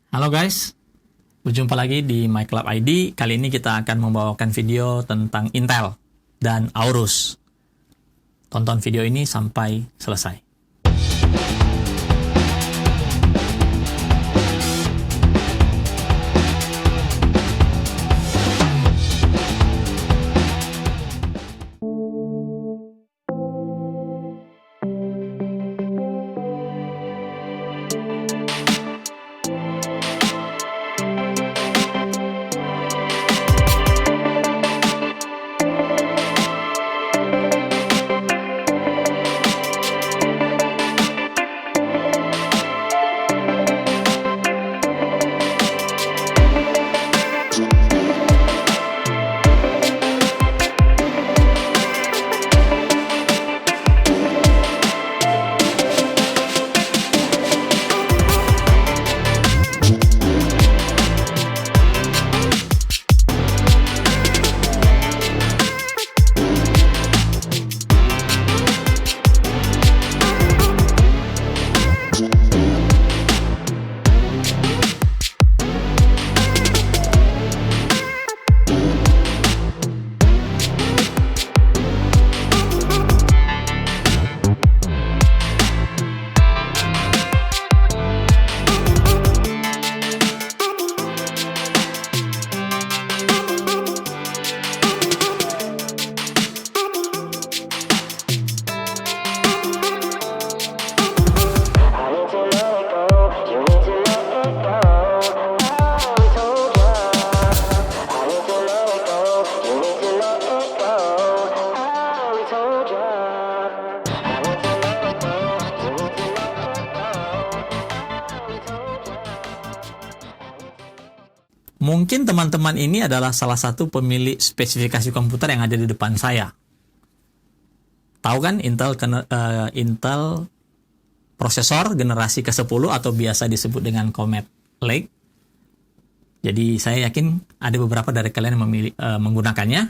Halo guys, berjumpa lagi di MyClub ID. Kali ini kita akan membawakan video tentang Intel dan Aorus. Tonton video ini sampai selesai. Mungkin teman-teman ini adalah salah satu pemilik spesifikasi komputer yang ada di depan saya. Tahu kan Intel prosesor generasi ke-10 atau biasa disebut dengan Comet Lake. Jadi saya yakin ada beberapa dari kalian yang menggunakannya.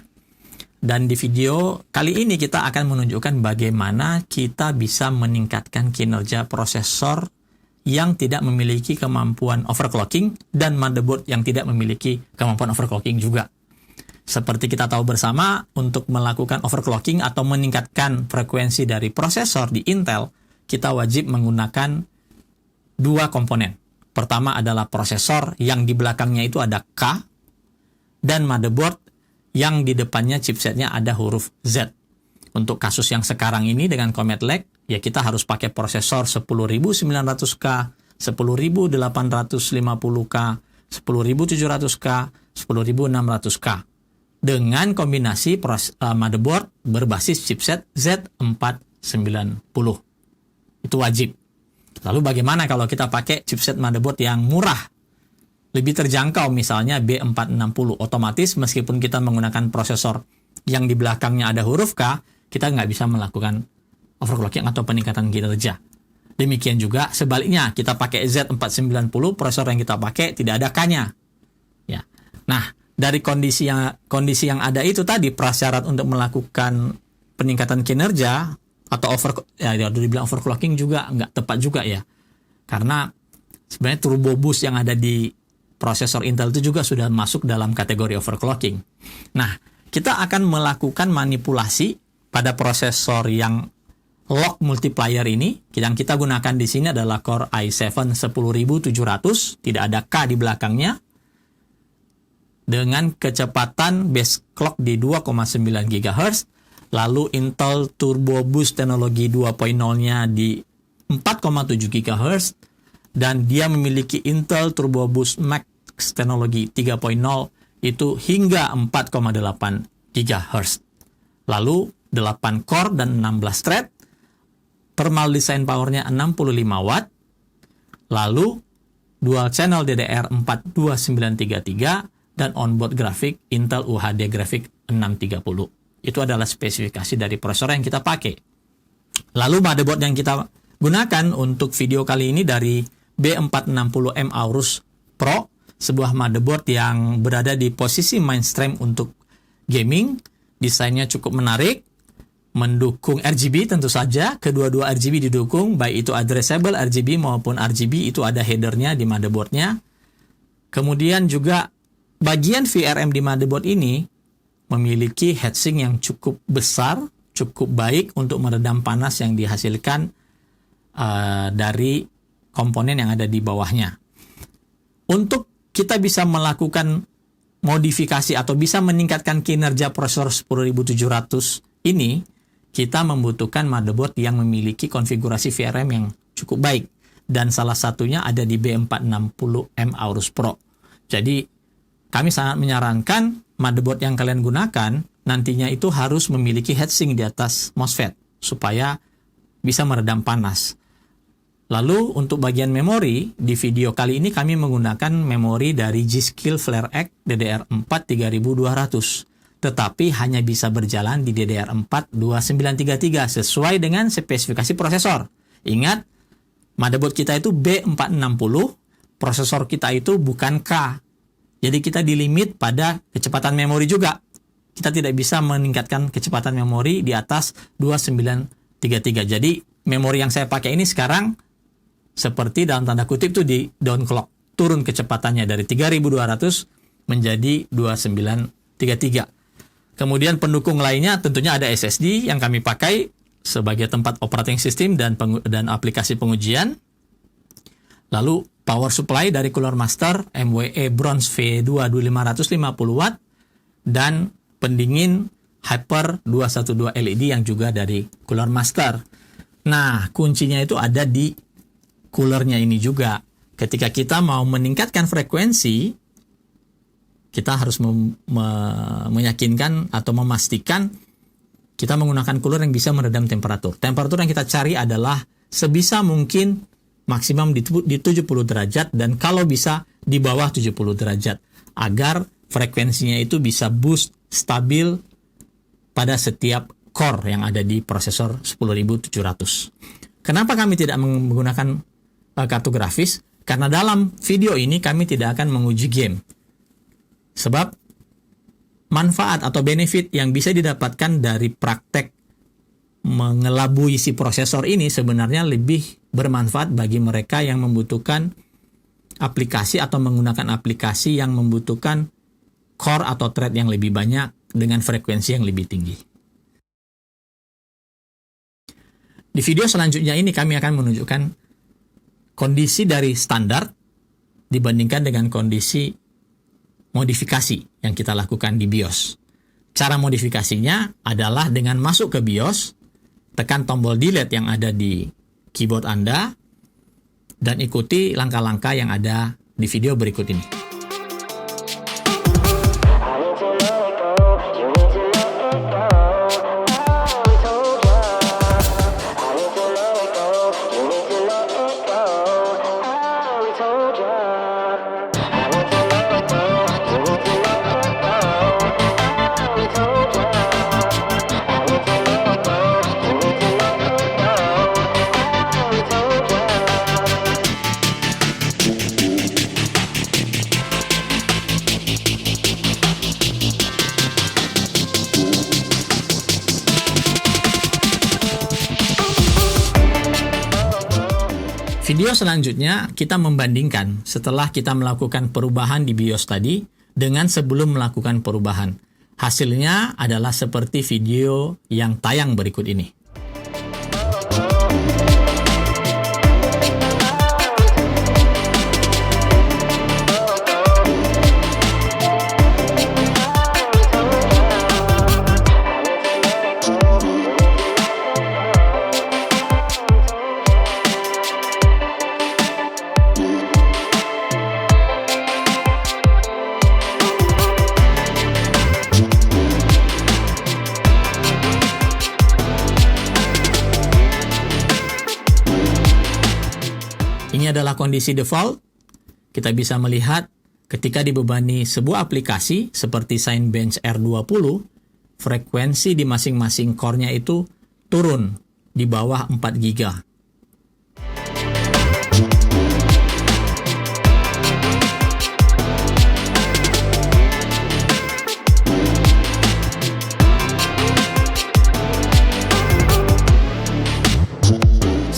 Dan di video kali ini kita akan menunjukkan bagaimana kita bisa meningkatkan kinerja prosesor yang tidak memiliki kemampuan overclocking dan motherboard yang tidak memiliki kemampuan overclocking juga. Seperti kita tahu bersama, untuk melakukan overclocking atau meningkatkan frekuensi dari prosesor di Intel, kita wajib menggunakan dua komponen. Pertama adalah prosesor yang di belakangnya itu ada K, dan motherboard yang di depannya chipsetnya ada huruf Z. Untuk kasus yang sekarang ini dengan Comet Lake, ya kita harus pakai prosesor 10900K, 10850K, 10700K, 10600K. Dengan kombinasi motherboard berbasis chipset Z490. Itu wajib. Lalu bagaimana kalau kita pakai chipset motherboard yang murah? Lebih terjangkau, misalnya B460. Otomatis meskipun kita menggunakan prosesor yang di belakangnya ada huruf K, kita nggak bisa melakukan overclocking atau peningkatan kinerja. Demikian juga sebaliknya, kita pakai Z490, prosesor yang kita pakai tidak ada K-nya. Ya. Nah, dari kondisi yang ada itu tadi, prasyarat untuk melakukan peningkatan kinerja atau dibilang overclocking juga nggak tepat juga ya. Karena sebenarnya turbo boost yang ada di prosesor Intel itu juga sudah masuk dalam kategori overclocking. Nah, kita akan melakukan manipulasi pada prosesor yang lock multiplier ini. Yang kita gunakan di sini adalah Core i7 10700, tidak ada K di belakangnya, dengan kecepatan base clock di 2,9 GHz, lalu Intel Turbo Boost teknologi 2.0-nya di 4,7 GHz, dan dia memiliki Intel Turbo Boost Max teknologi 3.0 itu hingga 4,8 GHz. Lalu 8 core dan 16 thread, thermal design powernya 65 watt, lalu dual channel DDR4 2933, dan onboard grafik Intel UHD Graphic 630. Itu adalah spesifikasi dari prosesor yang kita pakai. Lalu motherboard yang kita gunakan untuk video kali ini dari B460M Aorus Pro, sebuah motherboard yang berada di posisi mainstream untuk gaming. Desainnya cukup menarik, mendukung RGB tentu saja. Kedua-dua RGB didukung, baik itu addressable RGB maupun RGB, itu ada headernya di motherboardnya. Kemudian juga bagian VRM di motherboard ini memiliki heatsink yang cukup besar, cukup baik untuk meredam panas yang dihasilkan dari komponen yang ada di bawahnya. Untuk kita bisa melakukan modifikasi atau bisa meningkatkan kinerja prosesor 10700 ini, kita membutuhkan motherboard yang memiliki konfigurasi VRM yang cukup baik. Dan salah satunya ada di B460M Aorus Pro. Jadi, kami sangat menyarankan motherboard yang kalian gunakan nantinya itu harus memiliki heatsink di atas MOSFET supaya bisa meredam panas. Lalu untuk bagian memori, di video kali ini kami menggunakan memori dari G.Skill FlareX DDR4 3200, tetapi hanya bisa berjalan di DDR4 2933 sesuai dengan spesifikasi prosesor. Ingat, motherboard kita itu B460, prosesor kita itu bukan K. Jadi kita dilimit pada kecepatan memori juga. Kita tidak bisa meningkatkan kecepatan memori di atas 2933. Jadi memori yang saya pakai ini sekarang seperti dalam tanda kutip itu di downclock. Turun kecepatannya dari 3200 menjadi 2933. Kemudian pendukung lainnya tentunya ada SSD yang kami pakai sebagai tempat operating system dan aplikasi pengujian. Lalu power supply dari Cooler Master MWE Bronze V2 2550 watt dan pendingin Hyper 212 LED yang juga dari Cooler Master. Nah, kuncinya itu ada di coolernya ini juga. Ketika kita mau meningkatkan frekuensi, kita harus meyakinkan atau memastikan kita menggunakan cooler yang bisa meredam temperatur. Temperatur yang kita cari adalah sebisa mungkin maksimum di 70 derajat dan kalau bisa di bawah 70 derajat agar frekuensinya itu bisa boost stabil pada setiap core yang ada di prosesor 10700. Kenapa kami tidak menggunakan kartu grafis? Karena dalam video ini kami tidak akan menguji game. Sebab manfaat atau benefit yang bisa didapatkan dari praktek mengelabui si prosesor ini sebenarnya lebih bermanfaat bagi mereka yang membutuhkan aplikasi atau menggunakan aplikasi yang membutuhkan core atau thread yang lebih banyak dengan frekuensi yang lebih tinggi. Di video selanjutnya ini kami akan menunjukkan kondisi dari standar dibandingkan dengan kondisi modifikasi yang kita lakukan di BIOS. Cara modifikasinya adalah dengan masuk ke BIOS, tekan tombol delete yang ada di keyboard Anda, dan ikuti langkah-langkah yang ada di video berikut ini. Video selanjutnya kita membandingkan setelah kita melakukan perubahan di BIOS tadi dengan sebelum melakukan perubahan. Hasilnya adalah seperti video yang tayang berikut ini. Ini adalah kondisi default. Kita bisa melihat ketika dibebani sebuah aplikasi seperti Cinebench R20, frekuensi di masing-masing core-nya itu turun di bawah 4 GB.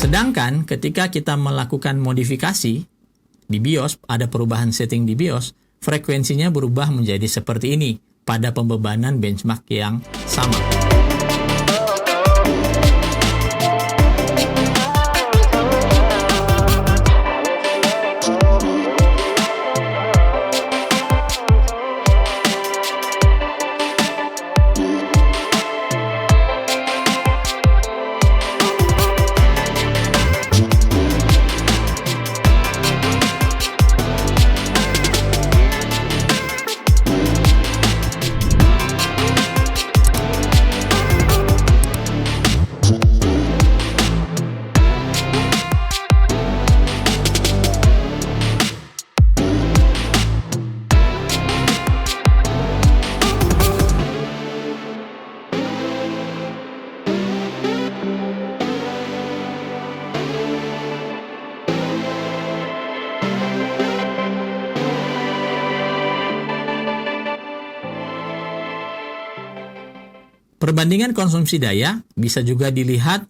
Sedangkan ketika kita melakukan modifikasi di BIOS, ada perubahan setting di BIOS, frekuensinya berubah menjadi seperti ini pada pembebanan benchmark yang sama. Perbandingan konsumsi daya bisa juga dilihat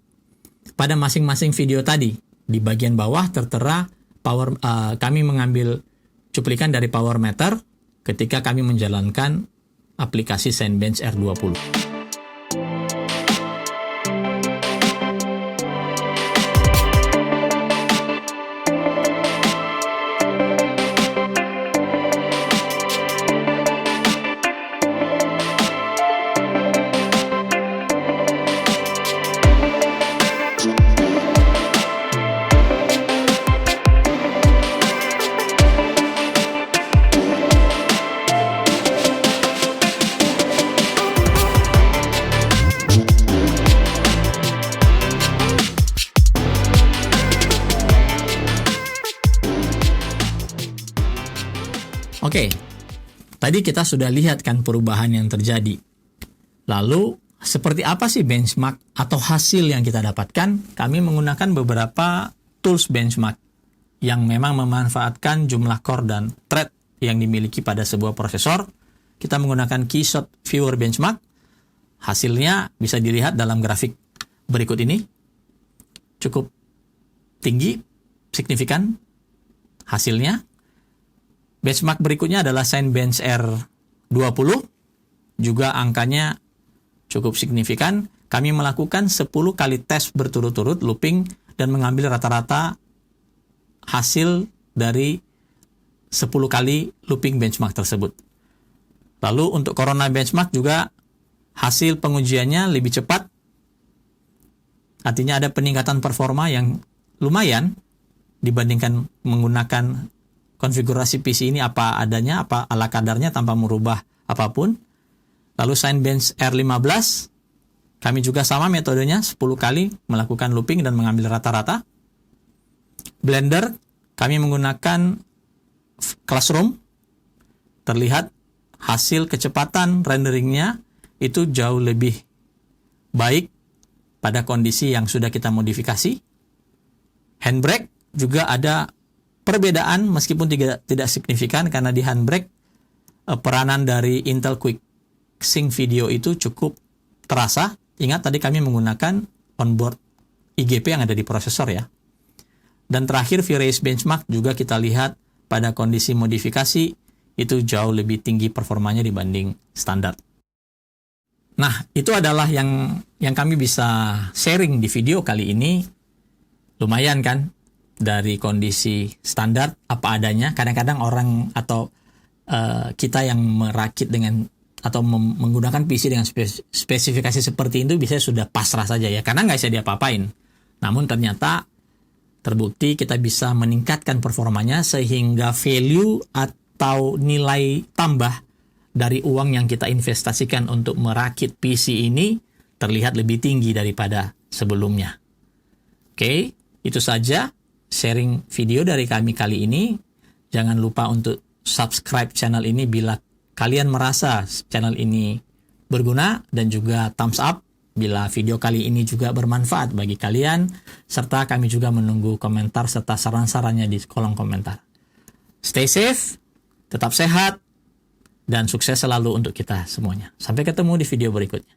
pada masing-masing video tadi. Di bagian bawah tertera kami mengambil cuplikan dari power meter ketika kami menjalankan aplikasi Signbench R20. Oke, tadi kita sudah lihat kan perubahan yang terjadi. Lalu, seperti apa sih benchmark atau hasil yang kita dapatkan? Kami menggunakan beberapa tools benchmark yang memang memanfaatkan jumlah core dan thread yang dimiliki pada sebuah prosesor. Kita menggunakan Keyshot Viewer Benchmark. Hasilnya bisa dilihat dalam grafik berikut ini. Cukup tinggi, signifikan hasilnya. Benchmark berikutnya adalah Signbench R20, juga angkanya cukup signifikan. Kami melakukan 10 kali tes berturut-turut looping dan mengambil rata-rata hasil dari 10 kali looping benchmark tersebut. Lalu untuk Corona Benchmark juga hasil pengujiannya lebih cepat, artinya ada peningkatan performa yang lumayan dibandingkan menggunakan konfigurasi PC ini apa adanya, apa ala kadarnya tanpa merubah apapun. Lalu Signbench R15, kami juga sama metodenya, 10 kali melakukan looping dan mengambil rata-rata. Blender, kami menggunakan Classroom. Terlihat hasil kecepatan renderingnya itu jauh lebih baik pada kondisi yang sudah kita modifikasi. Handbrake juga ada perbedaan meskipun tidak signifikan, karena di Handbrake peranan dari Intel Quick Sync Video itu cukup terasa. Ingat tadi kami menggunakan onboard IGP yang ada di prosesor ya. Dan terakhir V-Race Benchmark juga kita lihat pada kondisi modifikasi itu jauh lebih tinggi performanya dibanding standar. Nah, itu adalah yang kami bisa sharing di video kali ini. Lumayan kan? Dari kondisi standar apa adanya. Kadang-kadang orang atau kita yang merakit dengan atau menggunakan PC dengan spesifikasi seperti itu bisa sudah pasrah saja ya, karena nggak bisa diapa-apain. Namun ternyata terbukti kita bisa meningkatkan performanya sehingga value atau nilai tambah dari uang yang kita investasikan untuk merakit PC ini terlihat lebih tinggi daripada sebelumnya. Oke, itu saja sharing video dari kami kali ini. Jangan lupa untuk subscribe channel ini bila kalian merasa channel ini berguna, dan juga thumbs up bila video kali ini juga bermanfaat bagi kalian, serta kami juga menunggu komentar serta saran-sarannya di kolom komentar. Stay safe, tetap sehat, dan sukses selalu untuk kita semuanya. Sampai ketemu di video berikutnya.